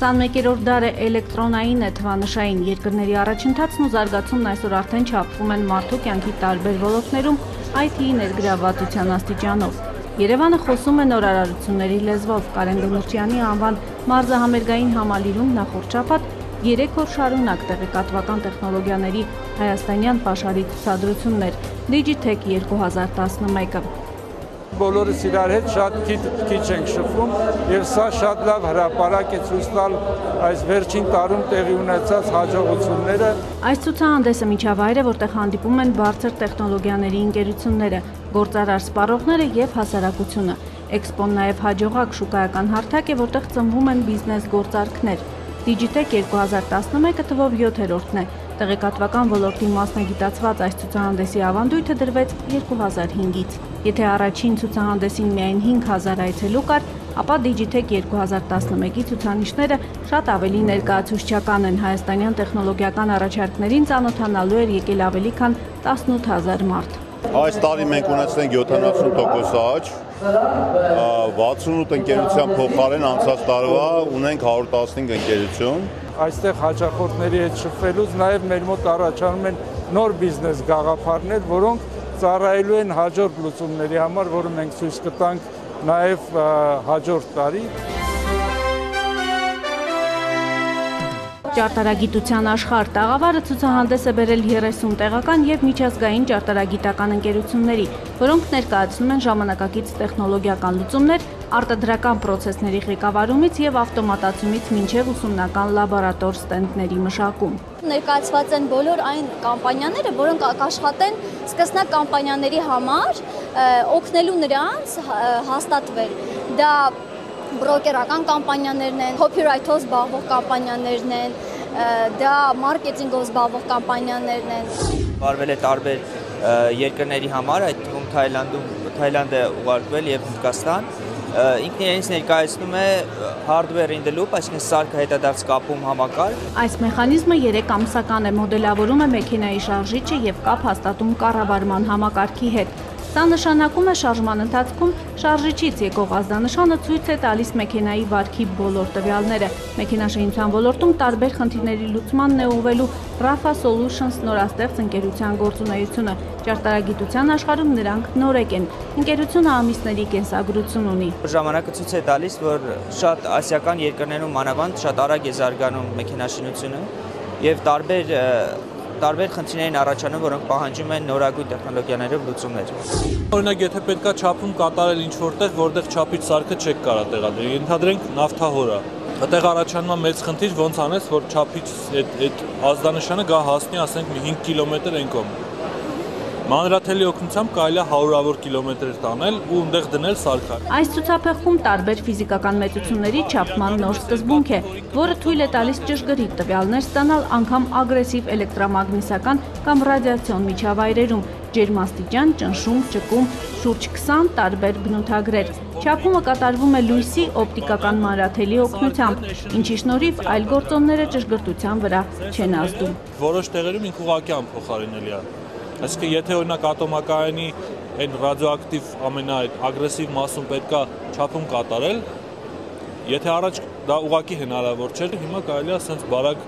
21-րդ դարը էլեկտրոնային է, թվանշային երկրների առաջընթացն ու զարգացումն այսօր արդեն չափվում են մարդու կյանքի տարբեր ոլորտներում IT-ի ներգրավվածության աստիճանով։ Երևանը խոսում է նորարարությունների լեզվով։ Կարեն Դեմիրճյանի անվան մարզահամերգային համալիրում նախորդ շաբաթ 3 օր շարունակ տեղեկատվական տեխնոլոգիաների հայաստանյան պաշարի ցուցադրություններ Digitech 2011-ը։ Բոլորս իրար հետ շատ քիչ ենք շփվում եւ սա շատ լավ հրապարակ է ցույց տալ այս վերջին տարում տեղի ունեցած հաջողությունները։ Այս ցուցահանդեսը միջավայր է, որտեղ հանդիպում են բարձր տեխնոլոգիաների ընկերությունները, գործարար սպառողները եւ հասարակությունը։ Էքսպոն նաեւ հաջողակ շուկայական հարթակ է, որտեղ ծնվում են բիզնես գործարքներ։ Digitech 2011-ը թվով 7-րդն է։ Տեղեկատվական ոլորտի մասնագիտացված այս ցուցահանդեսի ավանդույթը դրվեց 2005-ից։ Եթե առաջին ցուցահանդեսին միայն 5000 այցելու կար, ապա Digitech 2011-ի ցուցանիշները շատ ավելի ներկայացուցչական են։ Հայաստանյան տեխնոլոգիական առաջարկներին ծանոթանալու էր եկել ավելի քան 18000 մարդ։ Այս տարի մենք ունեցնենք 70% աճ, 68 ընկերության փոխարեն անցած տարվա ունենք 115 ընկերություն։ Այստեղ հաճախորդների հետ շփվելուց նաև մեր մոտ առաջանում են նոր բիզնես գաղափարներ, որոնք ծառայելու են հաջորդ լուծումների համար, որը մենք ցույց կտանք նաև հաջորդ տարի։ Ճարտարագիտության աշխարհ տաղավարը ցուցահանդես է բերել 30 տեղական եւ միջազգային ճարտարագիտական ընկերությունների, որոնք ներկայացնում են ժամանակակից տեխնոլոգիական լուծումներ արտադրական պրոցեսների ղեկավարումից եւ ավտոմատացումից մինչեւ ուսումնական լաբորատոր ստենդների մշակում։ Ներկայացված են բոլոր այն կամպանիաները, որոնք կաշխատեն սկսնակ կամպանիաների համար, օգնելու նրանց հաստատվել։ Դա բրոկերական կամպանիաներն են, copyright-ով զբաղվող կամպանիաներն են, դա մարքեթինգով զբաղվող կամպանիաներն են։ Վարվել է տարբեր երկրների համար, այդ թվում Թայլանդը ուղարկվել եւ Հնդկաստան։ Ինքն իրենից ներկայացնում է hardware in the loop, այսինքն սարքը հետադարձ կապում համակարգ։ Այս մեխանիզմը 3 ամսական է, մոդելավորում է մեքենայի շարժիչը եւ կապ հաստատում կառավարման համակարգի հետ։ Սա նշանակում է շարժման ընթացքում շարժիչից եկող ազդանշանը ցույց է տալիս մեքենայի վարքի բոլոր տվյալները։ Մեքենաշինության ոլորտում տարբեր խնդիրների լուծմանն է ուղղվելու Rafa Solutions նորաստեղծ ընկերության գործունեությունը։ Ճարտարագիտության աշխարհում նրանք նորեկ են։ Ընկերությունը ամիսների կենսագրություն ունի։ Ժամանակը ցույց է տալիս, որ շատ ասիական երկրներում մանավանդ շատ արագ է զարգանում մեքենաշինությունը եւ տարբեր խնդիրներին առաջանում, որոնք պահանջում են նորագույն տեխնոլոգիաներով լուծումներ։ Օրինակ, եթե պետքա չափում կատարել ինչ-որտեղ, որտեղ չափիչ սարքը չեք կարա տեղադրել, ենթադրենք նավթահորը։ Այդտեղ առաջանում է մեծ խնդիր, ոնց անես, որ չափիչ այդ ազդանշանը գա հասնի, ասենք 5 կիլոմետր են կողմ։ Մանրաթելի օգնությամբ կարելի է հարյուրավոր կիլոմետր տանել ու այնտեղ դնել սարքը։ Այս ցուցափեղկում տարբեր ֆիզիկական մեծությունների չափման նոր սկզբունք է, որը թույլ է տալիս ճշգրիտ տվյալներ ստանալ անգամ ագրեսիվ էլեկտրամագնիսական կամ ռադիացիոն միջավայրերում, ջերմաստիճան, ճնշում, ճկում, շուրջ 20 տարբեր բնութագրեր։ Չափումը կատարվում է լույսի օպտիկական մանրաթելի օգնությամբ, ինչի շնորհիվ այլ գործոնները ճշգրտության վրա չեն ազդում։ Որոշ տեղերում ինք ուղղակի անփոխարինելի է։ Այսինքն, եթե օրինակ ատոմակայանի այն ռադիոակտիվ ամենաագրեսիվ մասում պետքա չափում կատարել, եթե առաջ դա ուղղակի հնարավոր չէր, հիմա կարելի է ասենց բարակ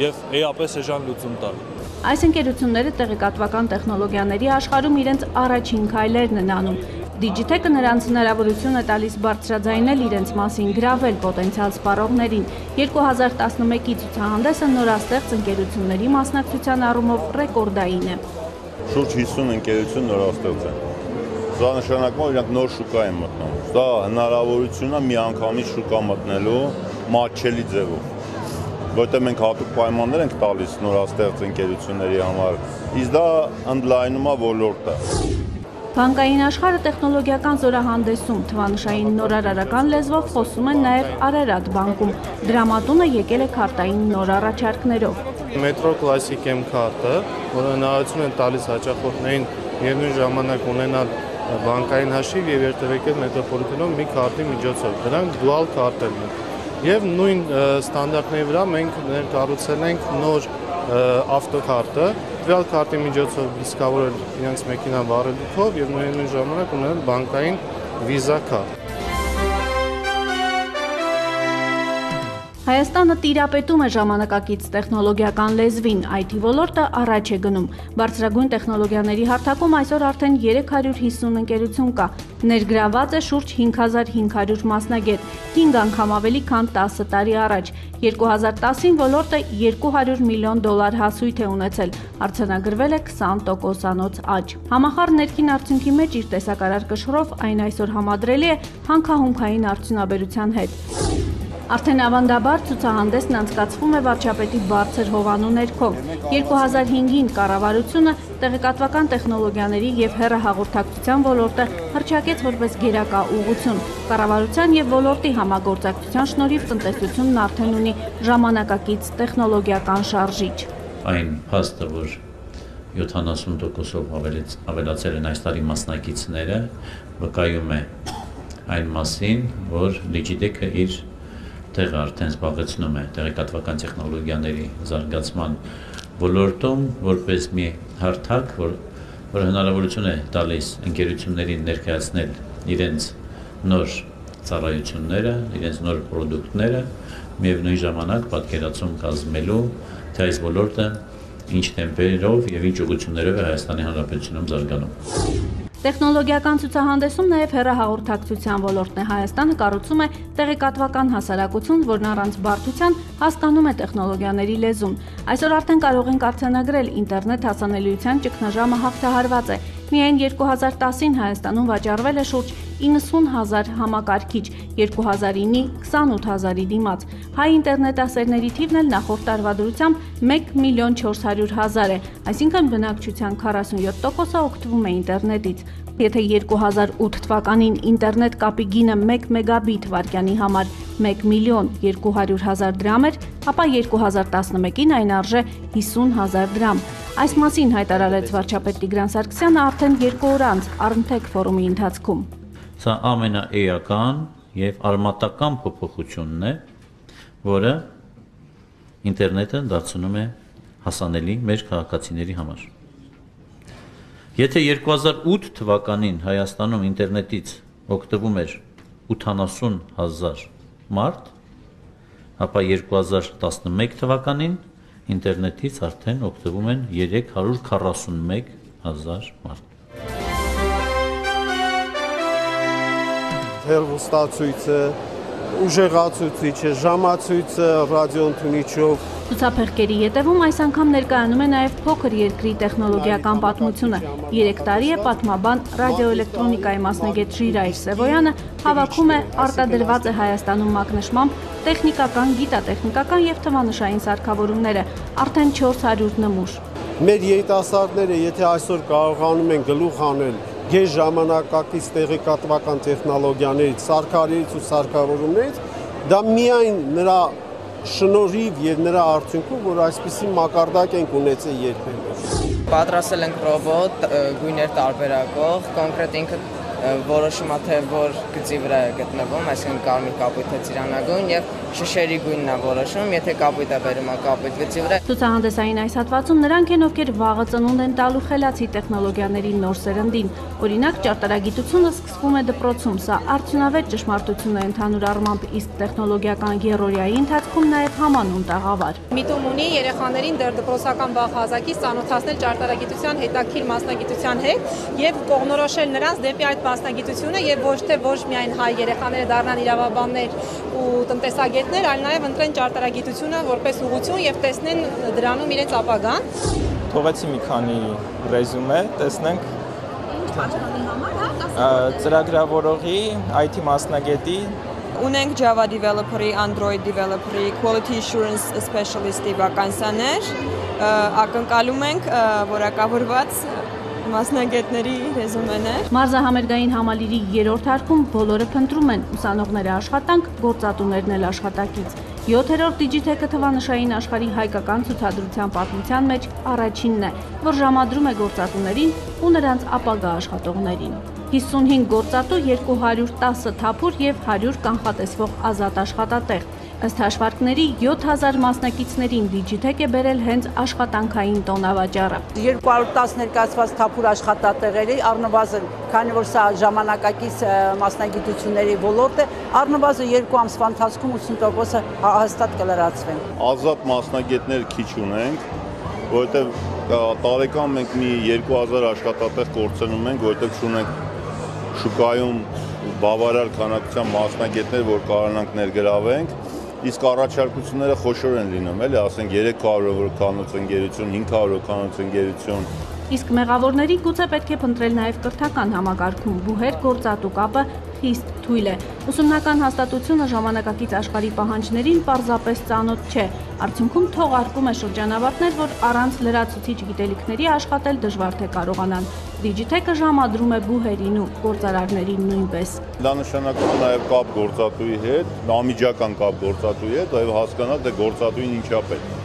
եւ էապես էժան լուծում տալ։ Այս ընկերությունները տեղեկատվական տեխնոլոգիաների աշխարհում իրենց առաջին քայլերն են անում։ Digitech-ը նրանց հնարավորություն է տալիս բարձրաձայնել իրենց մասին, գրավել պոտենցիալ սպառողներին։ 2011-ի ցուցահանդեսը նորաստեղծ ընկերությունների մասնակցության առումով ռեկորդային է։ Շուրջ 50 ընկերություն նորաստեղծ են։ Սա նշանակում է, իրանք նոր շուկա են մտնում։ Սա հնարավորություն է միանգամից շուկա մտնելու մատչելի ձևով։ Որտեղ մենք հատուկ պայմաններ ենք տալիս նորաստեղծ ընկերությունների համար, իսկ դա ընդլայնում է ոլորտը։ Բանկային աշխարհը տեխնոլոգիական զորահանդեսում թվանշային նորարարական լեզվով խոսում են նաև Արարատ բանկում։ Դրամատունը եկել է քարտային նոր առաջարկներով։ Metro Classic M քարտը, որը հնարավորություն է տալիս հաճախորդներին միևնույն ժամանակ ունենալ բանկային հաշիվ եւ երթևեկել մետրոպոլիտենում մի քարտի միջոցով։ Դրանք dual քարտերն են։ Եվ նույն ստանդարտների վրա մենք ներկառուցել ենք նոր ավտոքարտը, տվյալ քարտի միջոցով դիսկավորել իրենց մեքենան վարելիքով եւ նույն ժամանակ ունենալ բանկային վիզա քարտ։ Հայաստանը տիրապետում է ժամանակակից տեխնոլոգիական լեզվին, IT ոլորտը առաջ է գնում։ Բարձրագույն տեխնոլոգիաների հարթակում այսօր արդեն 350 ընկերություն կա։ Ներգրաված է շուրջ 5500 մասնագետ, 5 անգամ ավելի քան 10 տարի առաջ։ 2010-ին ոլորտը $200 միլիոն հասույթ է ունեցել, արձանագրվել է 20%-անոց աճ։ Համախառն ներքին արդյունքի մեջ իր տեսակարար կշռով այն այսօր համադրելի է հանքահումքային արդյունաբերության հետ։ Արդեն ավանդաբար ցուցահանդեսն անցկացվում է վարչապետի բարձր հովանու ներքո։ 2005-ին կառավարությունը տեղեկատվական տեխնոլոգիաների եւ հեռահաղորդակցության ոլորտը հռչակեց որպես գերակա ուղղություն։ Կառավարության եւ ոլորտի համագործակցության շնորհիվ տնտեսությունն արդեն ունի ժամանակակից տեխնոլոգիական շարժիչ։ Այն փաստը, որ 70%-ով ավելացել են այս տարի մասնակիցները, վկայում է այն մասին, որ Digitec-ը իր տեղը արդեն զբաղեցնում է տեղեկատվական տեխնոլոգիաների զարգացման ոլորտում որպես մի հարթակ, որ հնարավորություն է տալիս ընկերություններին ներկայացնել իրենց նոր ծառայությունները, իրենց նոր պրոդուկտները, միևնույն ժամանակ պատկերացում կազմելու, թե այս ոլորտը ինչ տեմպերով եւ ինչ ուղղություններով է Հայաստանի Հանրապետությունում զարգանում։ Տեխնոլոգիական ցուցահանդեսում նաև հեռահաղորդակցության ոլորտն է։ Հայաստանը կառուցում է տեղեկատվական հասարակություն, որն առանց բարդության հասկանում է տեխնոլոգիաների լեզուն։ Այսօր արդեն կարող ենք արձանագրել ինտերնետ հասանելիության ճգնաժամը հաղթահարված է։ Միայն 2010-ին Հայաստանում վաճառվել է շուրջ 90,000 համակարգիչ, 2009-ի 28,000-ի դիմաց։ Հայ ինտերնետասերների թիվն էլ նախորդ տարվա դրությամբ 1,400,000 է, այսինքն բնակչության 47%-ը օգտվում է ինտերնետից։ Եթե 2008 թվականին ինտերնետ կապի գինը 1 մեգաբիտ վայրկյանի համար 1,200,000 դրամ էր, ապա 2011-ին այն արժե 50,000 դրամ։ Այս մասին հայտարարեց վարչապետ Տիգրան Սարգսյանը արդեն 2 օր անց Armtec ֆորումի ընթացքում։ Սա ամենաէական եւ արմատական փոփոխությունն է, որը ինտերնետը դարձնում է հասանելի մեր քաղաքացիների համար։ Եթե 2008 թվականին Հայաստանում ինտերնետից օգտվում էր 80,000 մարդ, ապա 2011 թվականին ինտերնետից արդեն օգտվում են 341,000 մարդ։ Հեռուստացույցը, ուժեղացուցիչը, ժամացույցը, ռադիոընդունիչով։ Ցուցափեղկերի ետևում այս անգամ ներկայանում է նաև փոքր երկրի տեխնոլոգիական պատմությունը։ 3 տարի է պատմաբան ռադիոէլեկտրոնիկայի մասնագետ Ժիրայր Սևոյանը հավաքում է արտադրված է Հայաստանում մակնշմամբ տեխնիկական, գիտատեխնիկական եւ թվանշային սարքավորումները, արդեն 400 նմուշ։ Մեր երիտասարդները, եթե այսօր կարողանում են գլուխ անել գեշ ժամանակակից տեղեկատվական տեխնոլոգիաներից, սարքարներից ու սարքավորումներից, դա միայն նրա շնորհիվ եւ նրա արդյունքում, որ այսպիսի մակարդակ ենք ունեցել երբեմն։ Պատրաստել ենք ռոբոտ, գույներ տարբերակող, կոնկրետ ինքը որոշում է թե որ գծի վրա է գտնվում, այսինքն կարմիր կապույտը ծիրանագույն եւ շշերի գույնն է որոշում, եթե կապույտը բերում է կապույտ գծի վրա։ Ցուցահանդեսային այս հատվածում նրանք են, ովքեր վաղը ծնունդ են տալու խելացի տեխնոլոգիաների նոր սերնդին։ Օրինակ, ճարտարագիտությունը սկսվում է դպրոցում, սա արդյունավետ ճշմարտություն է ընդհանուր առմամբ, իսկ տեխնոլոգիական եռօրյայի ընթացքում նաեւ համանուն տաղավար։ Միտում ունի երեխաներին դեռ դպրոցական վաղ հասակից ծանոթացնել ճարտարագիտության հետաքրքիր մասնագիտության հետ եւ կողմնորոշել նրանց դեպի այդ մասնագիտությունը եւ ոչ թե ոչ միայն հայ երեխաները դառնան իրավաբաններ ու տնտեսագետներ, այլ նաեւ ընտրեն ճարտարագիտությունը որպես ուղղություն եւ տեսնեն դրանում իրենց ապագան։ Թողեցի մի քանի ռեզումե, տեսնենք ծրագրավորողի, IT մասնագետի, ունենք Java developer-ի, Android developer-ի, quality assurance specialist-ի վականսիաներ, ակնկալում ենք որակավորված մասնագետների ռեզումեներ։ Մարզահամերգային համալիրի 3-րդ հարկում բոլորը փնտրում են ուսանողները աշխատանք, գործատուներն էլ աշխատակից։ 7-րդ Digitec-ը թվանշային աշխարհի հայկական ցուցադրության պատմության մեջ առաջինն է, որ ժամադրում է գործատուներին ու նրանց ապագա աշխատողներին։ 55 գործատու, 210 թափուր եւ 100 կանխատեսվող ազատ աշխատատեղ։ Ըստ հաշվարկների 7000 մասնակիցներին Digitech է բերել հենց աշխատանքային տոնավաճառը։ 210 ներկայացված թափուր աշխատատեղերի առնվազն, քանի որ սա ժամանակակից մասնագիտությունների ոլորտ է, առնվազն 2 ամսվա ընթացքում 80%-ը հաստատ կլրացվեն։ Ազատ մասնագետներ քիչ ունենք, որովհետև տարեկան մենք մի 2000 աշխատատեղ կորցնում ենք, որովհետև չունենք շուկայում բավարար քանակությամբ մասնագետներ, որ կարողանանք ներգրավենք, իսկ առաջարկությունները խոշոր են լինում, էլի, ասենք 300 հոգանոց ընկերություն, 500 հոգանոց ընկերություն։ Իսկ մեղավորների գուցե պետք է փնտրել նաև կրթական համակարգում, բուհեր գործատու կապը խիստ թույլ է։ Ուսումնական հաստատությունը ժամանակակից աշխարհի պահանջներին պարզապես ծանոթ չէ։ Արդյունքում թողարկում է շրջանավարտներ, որ առանց լրացուցիչ գիտելիքների աշխատել դժվար թե կարողանան։ Digitech-ը ժամադրում է բուհերին ու գործարարներին նույնպես։ Դա նշանակում է նաև կապ գործատուի հետ, անմիջական կապ գործատուի հետ, եւ հասկանալ, թե գործատուին ինչա պետք։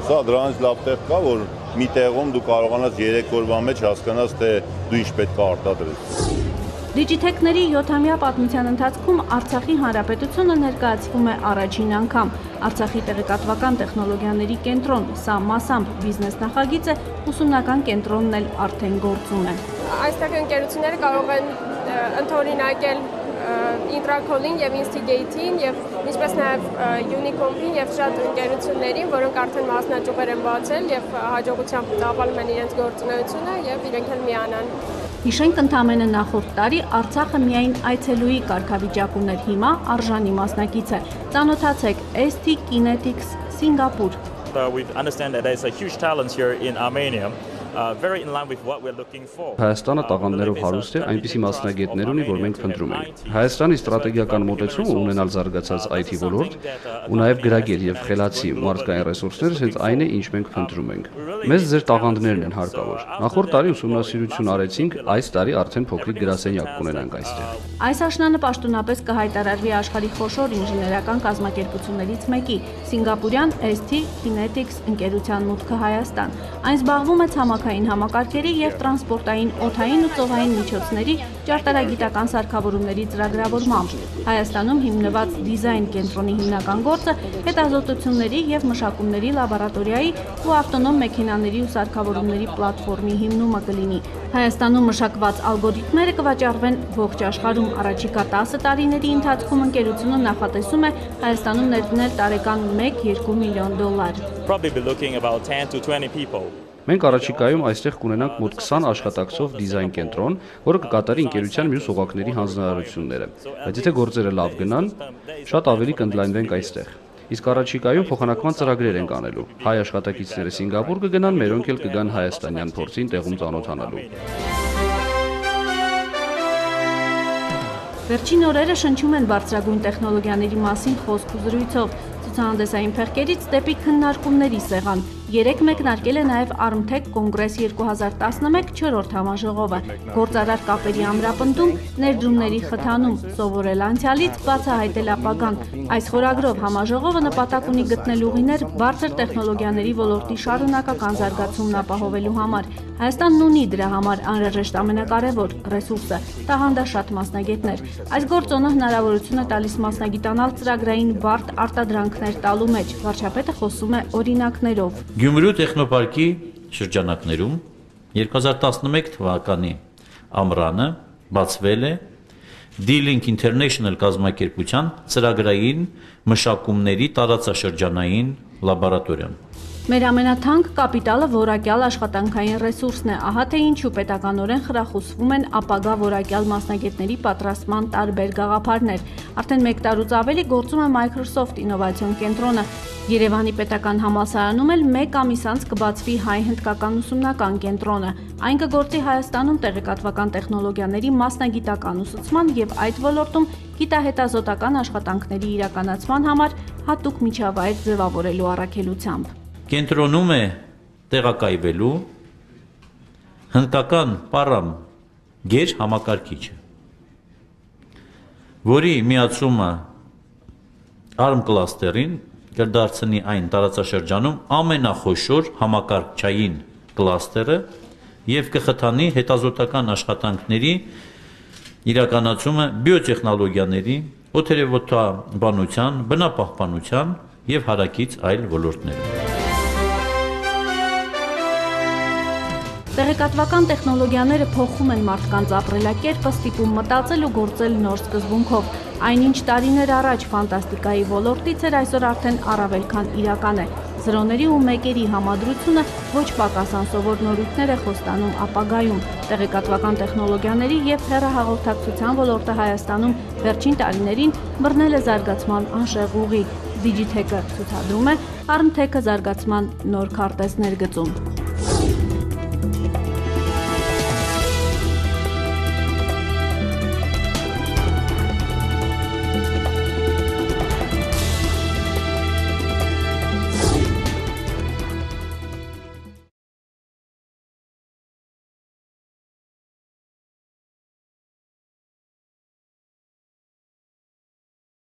Սա դրանից լավ տեղ կա, որ մի տեղում դու կարողանաս 3 օրվա մեջ հասկանաս, թե դու ինչ պետք է արտադրես։ Digitech-ների 7-ամյա պատմության ընթացքում Արցախի Հանրապետությունը ներկայացվում է առաջին անգամ։ Արցախի տեղեկատվական տեխնոլոգիաների կենտրոն, սա մասամբ բիզնես նախագիծ է, ուսումնական կենտրոնն էլ արդեն գործում է։ Այստեղ ընկերությունները կարող են ընդօրինակել Intracol-ին եւ Instigate-ին եւ ինչպես նաեւ Unicomp-ին եւ շատ ընկերություններին, որոնք արդեն մասնաճյուղեր են բացել եւ հաջողությամբ ծավալում են իրենց գործունեությունը եւ իրենք էլ միանան։ Հիշենք, ընդամենը նախորդ տարի Արցախը միայն այցելուի կարգավիճակ ուներ, հիմա արժանի մասնակից է։ Ծանոթացեք ST Kinetics Singapore. We understand that there is a huge talent here in Armenia. Very in line with what we're looking for. Հայաստանը տաղանդներով հարուստ է, այնպիսի մասնագետներ ունի, որ մենք փնտրում ենք։ Հայաստանի ստրատեգիական մոտեցումը ունենալ զարգացած IT ոլորտ ու նաև գրագետ եւ խելացի մարդկային ռեսուրսներ հենց այն է, ինչ մենք փնտրում ենք։ Մեզ ձեր տաղանդներն են հարկավոր։ Նախորդ տարի ուսումնասիրություն արեցինք, այս տարի արդեն փոքրիկ գրասենյակ կունենանք այստեղ։ Այս աշնանը պաշտոնապես կհայտարարվի աշխարհի խոշոր ինժեներական կազմակերպություններից մեկի՝ Սինգապուրյան ST Kinetics ընկերության մուտքը Հայաստան։ Այն զբաղվում է ցամաքային համակարգերի եւ տրանսպորտային օդային ու ծովային միջոցների ճարտարագիտական սարքավորումների ծրագրավորմամբ։ Հայաստանում հիմնված դիզայն կենտրոնի հիմնական գործը հետազոտությունների եւ մշակումների լաբորատորիայի ու ավտոնոմ մեքենաների ու սարքավորումների պլատֆորմի հիմնումը կլինի։ Հայաստանում մշակված ալգորիթմները կվաճառվեն ողջ աշխարհում։ Առաջիկա 10 տարիների ընթացքում ընկերությունը նախատեսում է Հայաստանում ներդնել տարեկան 1-2 միլիոն դոլար։ Մենք առաջիկայում այստեղ կունենանք մոտ 20 աշխատակցով դիզայն կենտրոն, որը կկատարի ընկերության մյուս օղակների հանձնարարությունները։ Բայց եթե գործերը լավ գնան, շատ ավելի կընդլայնվենք այստեղ։ Իսկ առաջիկայում փոխանակման ծրագրեր ենք անելու։ Հայ աշխատակիցները Սինգապուր կգնան, մերոնք էլ կգան հայաստանյան փորձին տեղում ծանոթանալու։ Վերջին օրերը շնչում են բարձրագույն տեխնոլոգիաների մասին խոսք ու զրույցով։ Ցուցահանդեսային փեղկերից դեպի քննարկումների սեղան։ Երեք մեկնարկել է նաև Armtech Congress 2011 4-րդ համաժողովը, գործարար կապերի ամրապնդում, ներդրումների խթանում, սովորել անցյալից, բացահայտել ապագան։ Այս խորագրով համաժողովը նպատակ ունի գտնել ուղիներ բարձր տեխնոլոգիաների ոլորտի շարունակական զարգացումն ապահովելու համար։ Հայաստանն ունի դրա համար անհրաժեշտ ամենակարևոր ռեսուրսը՝ տաղանդաշատ մասնագետներ։ Այս գործոնը հնարավորություն է տալիս մասնագիտանալ ծրագրային բարդ արտադրանքներ տալու մեջ։ Վարչապետը խոսում է օրինակներով։ Գյումրու տեխնոպարկի շրջանակներում 2011 թվականի ամռանը բացվել է D-Link International կազմակերպության ծրագրային մշակումների տարածաշրջանային լաբորատորիան։ Մեր ամենաթանկ կապիտալը որակյալ աշխատանքային ռեսուրսն է, ահա թե ինչու պետականորեն խրախուսվում են ապագա որակյալ մասնագետների պատրաստման տարբեր գաղափարներ։ Արդեն 1 տարուց ավելի գործում է Microsoft ինովացիոն կենտրոնը։ Երևանի պետական համալսարանում էլ 1 ամիս անց կբացվի հայ-հնդկական ուսումնական կենտրոնը։ Այն կգործի Հայաստանում տեղեկատվական տեխնոլոգիաների մասնագիտական ուսուցման եւ այդ ոլորտում գիտահետազոտական աշխատանքների իրականացման համար հատուկ միջավայր ձևավորելու առաքելությամբ։ Կենտրոնում է տեղակայվելու հնդկական պարամ գեր համակարգիչը, որի միացումը ARM կլաստերին կդարձնի այն տարածաշրջանում ամենախոշոր համակարգչային կլաստերը եւ կխթանի հետազոտական աշխատանքների իրականացումը բիոտեխնոլոգիաների, օդերևութաբանության, բնապահպանության եւ հարակից այլ ոլորտներում։ Տեղեկատվական տեխնոլոգիաները փոխում են մարդկանց ապրելակերպը, ստիպում մտածել ու գործել նոր սկզբունքով։ Այնինչ տարիներ առաջ ֆանտաստիկայի ոլորտից էր, այսօր արդեն առավել քան իրական է։ Զրոների ու մեկերի համադրությունը ոչ պակաս անսովոր նորույթներ է խոստանում ապագայում։ Տեղեկատվական տեխնոլոգիաների եւ հեռահաղորդակցության ոլորտը Հայաստանում վերջին տարիներին բռնել է զարգացման անշեղ ուղի։ Digitech-ը ցուցադրում է, Armtech-ը զարգացման նոր քարտեզներ գծում։